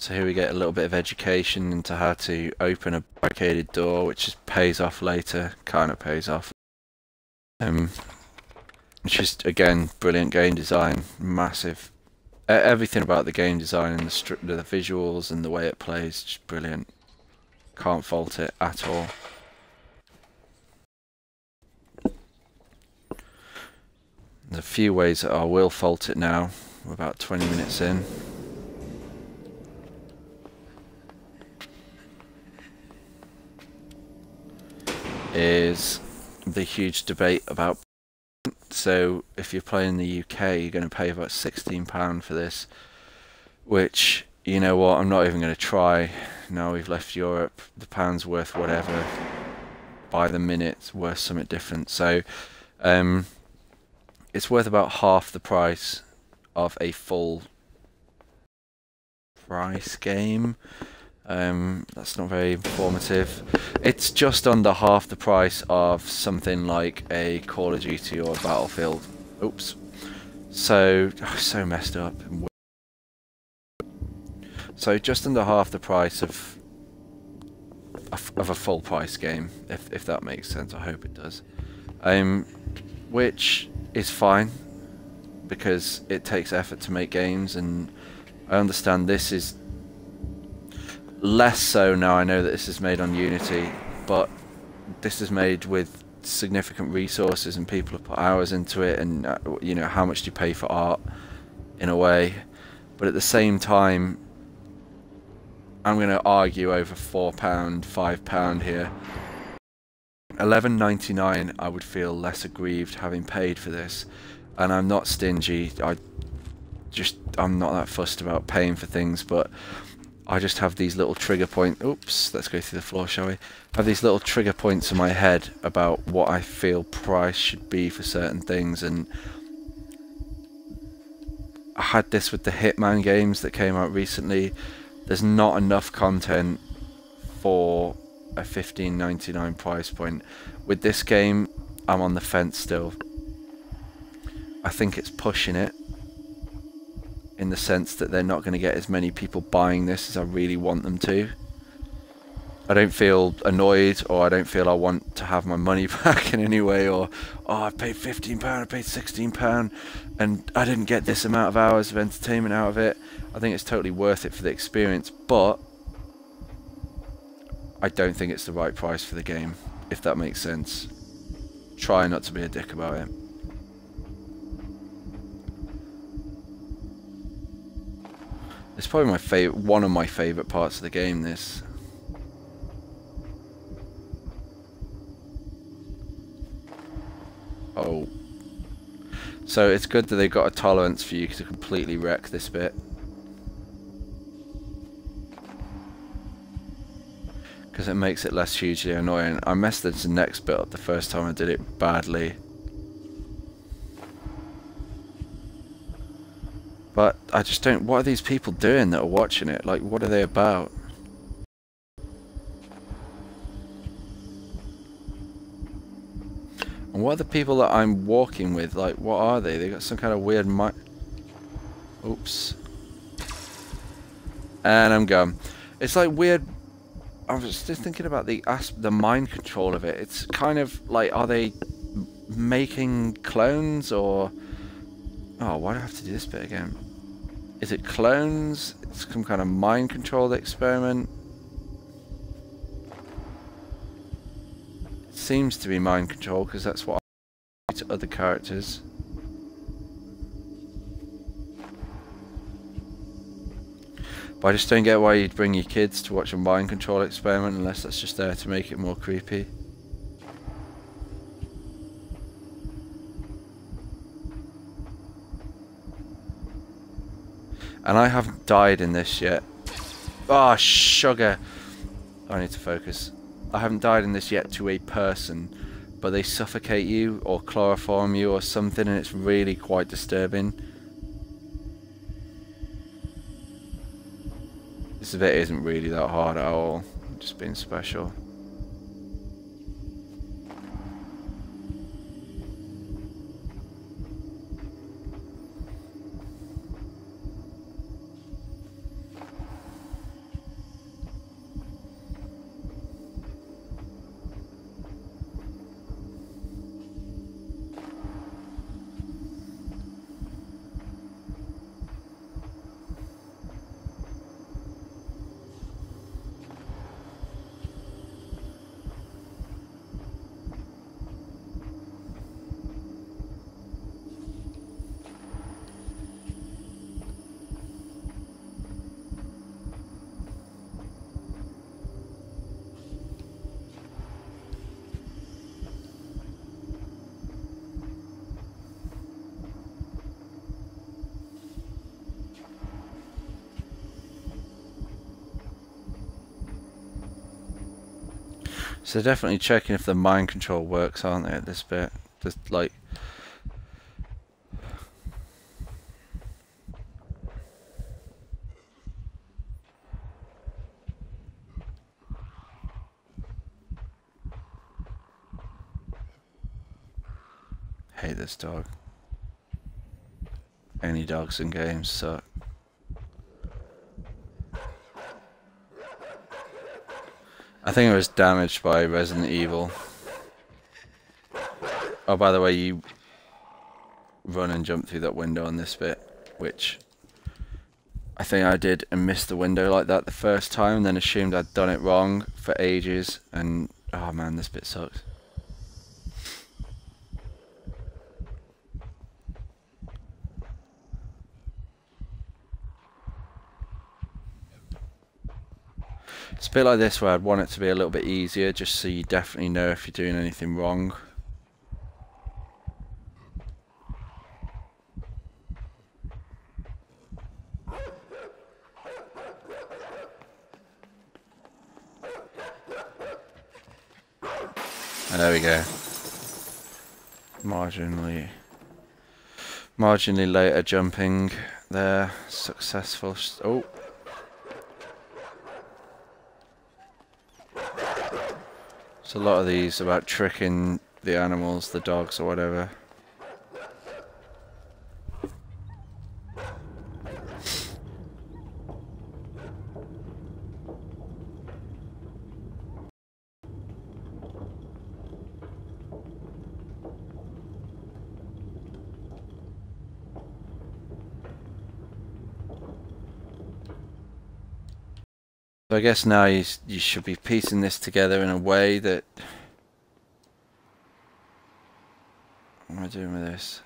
So here we get a little bit of education into how to open a barricaded door, which just pays off later, kind of pays off. Which is, again, brilliant game design, massive. Everything about the game design and the visuals and the way it plays, just brilliant. Can't fault it at all. There's a few ways that I will fault it now. We're about 20 minutes in. Is the huge debate about. So if you're playing in the UK, you're going to pay about £16 for this, which, you know what, I'm not even going to try. Now we've left Europe, the pound's worth whatever. By the minute, it's worth something different. So it's worth about half the price of a full price game. That's not very informative. It's just under half the price of something like a Call of Duty or a Battlefield. Oops. So messed up. So just under half the price of a full price game, if that makes sense. I hope it does. Which is fine, because it takes effort to make games, and I understand this is less so now. I know that this is made on Unity, but this is made with significant resources and people have put hours into it, and you know, how much do you pay for art in a way, but at the same time I'm going to argue over £4, £5 here. £11.99 I would feel less aggrieved having paid for this, and I'm not stingy. I'm not that fussed about paying for things, but I just have these little trigger points. Oops, let's go through the floor, shall we? I have these little trigger points in my head about what I feel price should be for certain things, and I had this with the Hitman games that came out recently. There's not enough content for a $15.99 price point. With this game, I'm on the fence still. I think it's pushing it, in the sense that they're not going to get as many people buying this as I really want them to. I don't feel annoyed, or I don't feel I want to have my money back in any way, or, oh, I paid £15, I paid £16, and I didn't get this amount of hours of entertainment out of it. I think it's totally worth it for the experience, but I don't think it's the right price for the game, if that makes sense. Try not to be a dick about it. It's probably one of my favourite parts of the game, this. Oh. So it's good that they've got a tolerance for you to completely wreck this bit. Because it makes it less hugely annoying. I messed this next bit up the first time I did it badly. But I just don't... What are these people doing that are watching it? Like, what are they about? And what are the people that I'm walking with? Like, what are they? They got some kind of weird Oops. And I'm gone. It's like weird... I was just thinking about the mind control of it. It's kind of like, are they making clones, or... Oh, why do I have to do this bit again? Is it clones? It's some kind of mind control experiment. It seems to be mind control, because that's what I do to other characters. But I just don't get why you'd bring your kids to watch a mind control experiment, unless that's just there to make it more creepy. And I haven't died in this yet. Ah, oh, sugar. I need to focus. I haven't died in this yet to a person, but they suffocate you or chloroform you or something, and it's really quite disturbing. This bit isn't really that hard at all. I'm just being special. So they're definitely checking if the mind control works, aren't they, at this bit? Just like... Hate this dog. Any dogs in games suck. I think it was damaged by Resident Evil. Oh, by the way, you run and jump through that window on this bit, which I think I did and missed the window like that the first time, and then assumed I'd done it wrong for ages, and oh man, this bit sucks. It's a bit like this where I'd want it to be a little bit easier, just so you definitely know if you're doing anything wrong. And there we go. Marginally later jumping there, successful. Oh. There's a lot of these about tricking the animals, the dogs or whatever. So I guess now you should be piecing this together in a way that... What am I doing with this?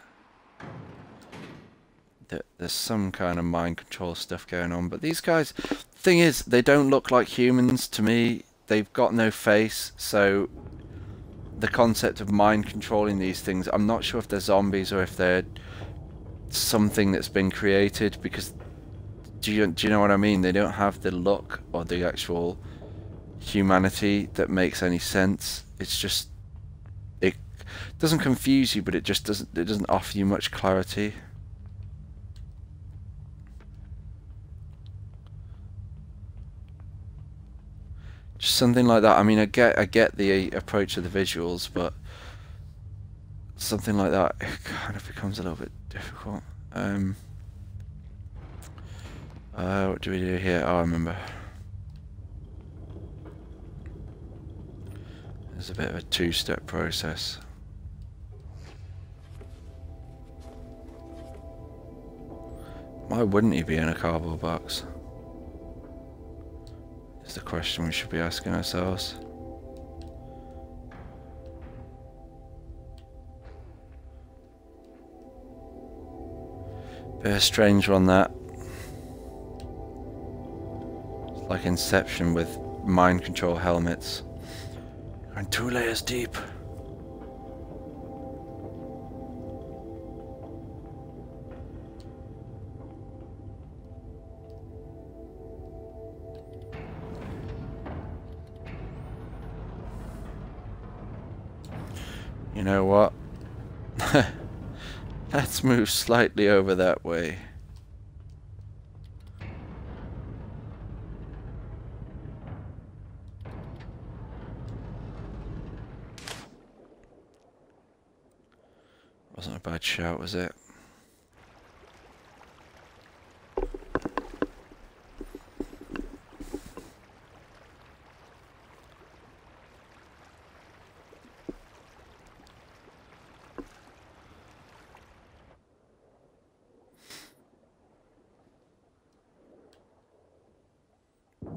There's some kind of mind control stuff going on, but these guys... Thing is, they don't look like humans to me. They've got no face, so... The concept of mind controlling these things, I'm not sure if they're zombies or if they're something that's been created, because... Do you know what I mean? They don't have the look or the actual humanity that makes any sense. It's just, it doesn't confuse you, but it just doesn't offer you much clarity. Just something like that. I mean, I get the approach of the visuals, but something like that, it kind of becomes a little bit difficult. What do we do here? Oh, I remember. There's a bit of a two-step process. Why wouldn't he be in a cardboard box? Is the question we should be asking ourselves. Bit of a strange one, that. Like Inception with mind control helmets. And 2 layers deep. You know what? Let's move slightly over that way. Wasn't a bad shout, was it?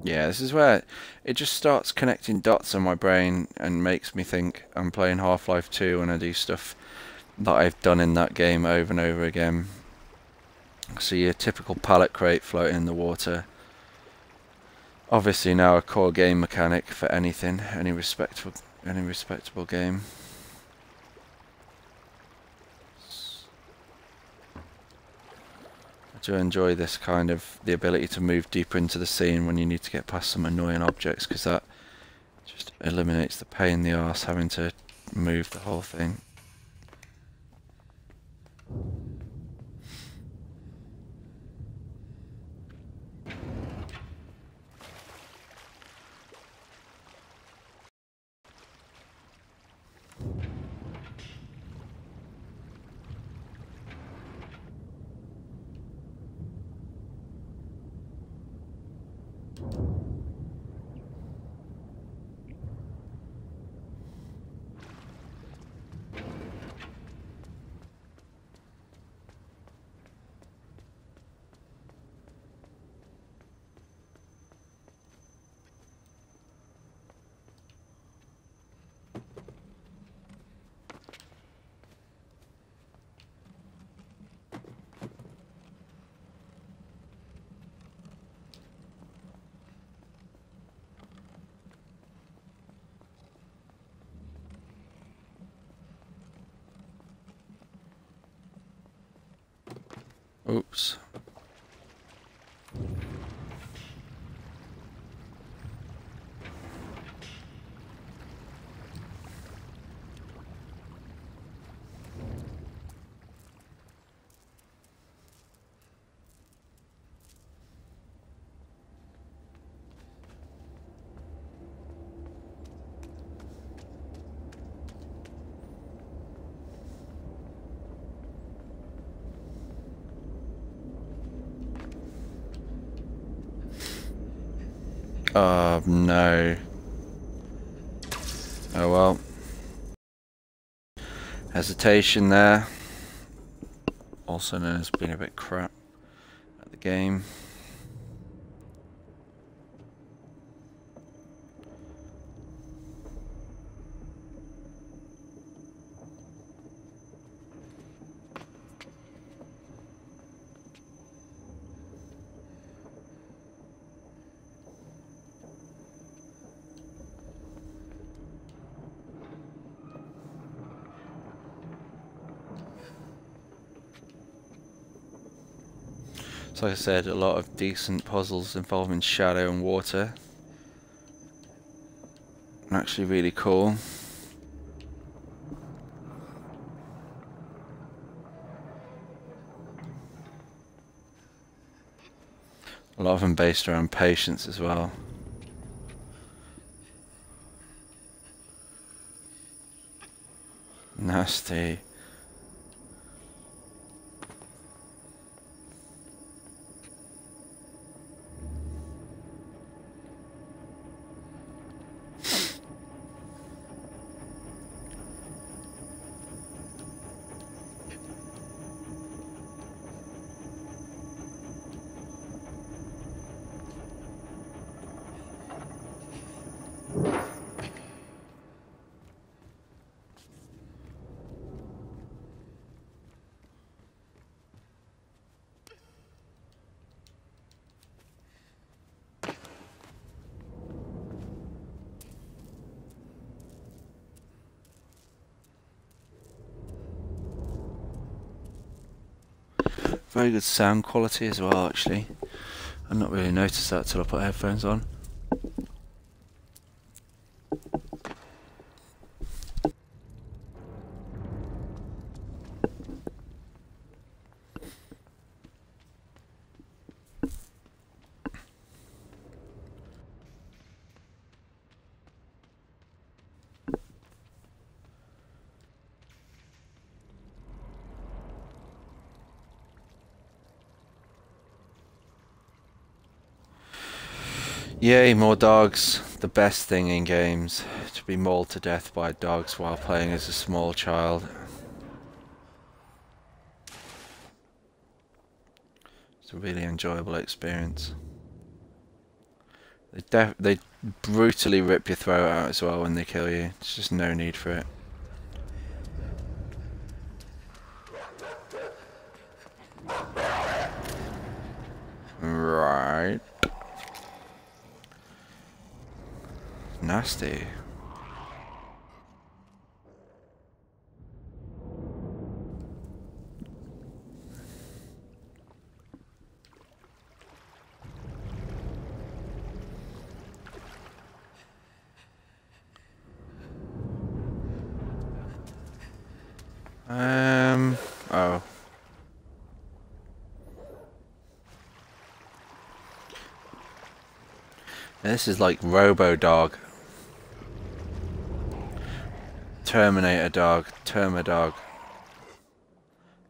Yeah, this is where it just starts connecting dots in my brain and makes me think I'm playing Half-Life 2 when I do stuff that I've done in that game over and over again. So your typical pallet crate floating in the water. Obviously now a core game mechanic for anything, any respectable game. I do enjoy this kind of, the ability to move deeper into the scene when you need to get past some annoying objects, because that Just eliminates the pain in the arse having to move the whole thing. Oops. Oh no. Oh well. Hesitation there. Also known as being a bit crap at the game. So like I said, a lot of decent puzzles involving shadow and water. Actually really cool. A lot of them based around patience as well. Nasty. Very good sound quality as well, actually. I've not really noticed that till I put headphones on. Yay, more dogs. The best thing in games. To be mauled to death by dogs while playing as a small child. It's a really enjoyable experience. They brutally rip your throat out as well when they kill you. There's just no need for it. Right. Nasty. Oh. This is like Robo-Dog. Terminator Dog. Termadog.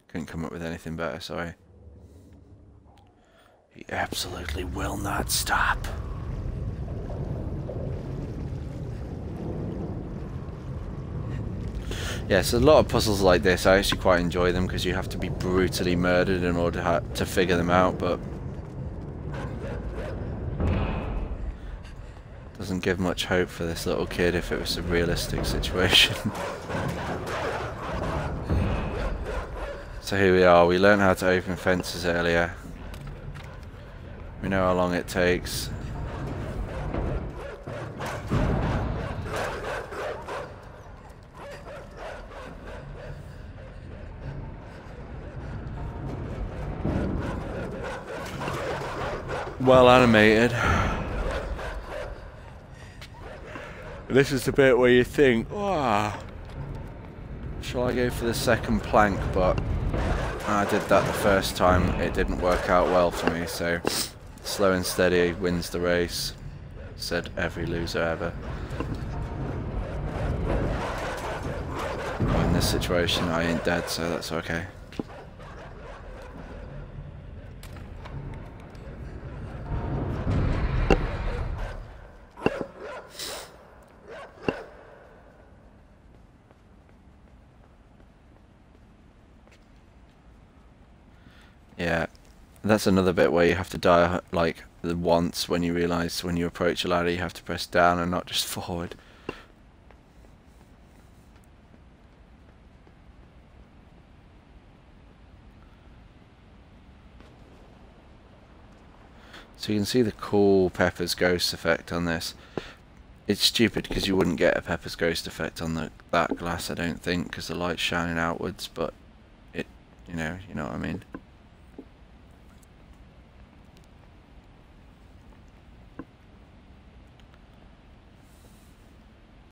Couldn't come up with anything better, sorry. He absolutely will not stop. Yeah, so a lot of puzzles like this, I actually quite enjoy them because you have to be brutally murdered in order to figure them out, but doesn't give much hope for this little kid if it was a realistic situation. So here we are, we learned how to open fences earlier. We know how long it takes. Well animated. This is the bit where you think, oh, shall I go for the second plank? But I did that the first time, it didn't work out well for me, so slow and steady wins the race, said every loser ever. Well, in this situation I ain't dead, so that's okay. Yeah, that's another bit where you have to die like once when you realise when you approach a ladder you have to press down and not just forward. So you can see the cool Pepper's Ghost effect on this. It's stupid because you wouldn't get a Pepper's Ghost effect on that glass, I don't think, because the light's shining outwards, but it, you know what I mean.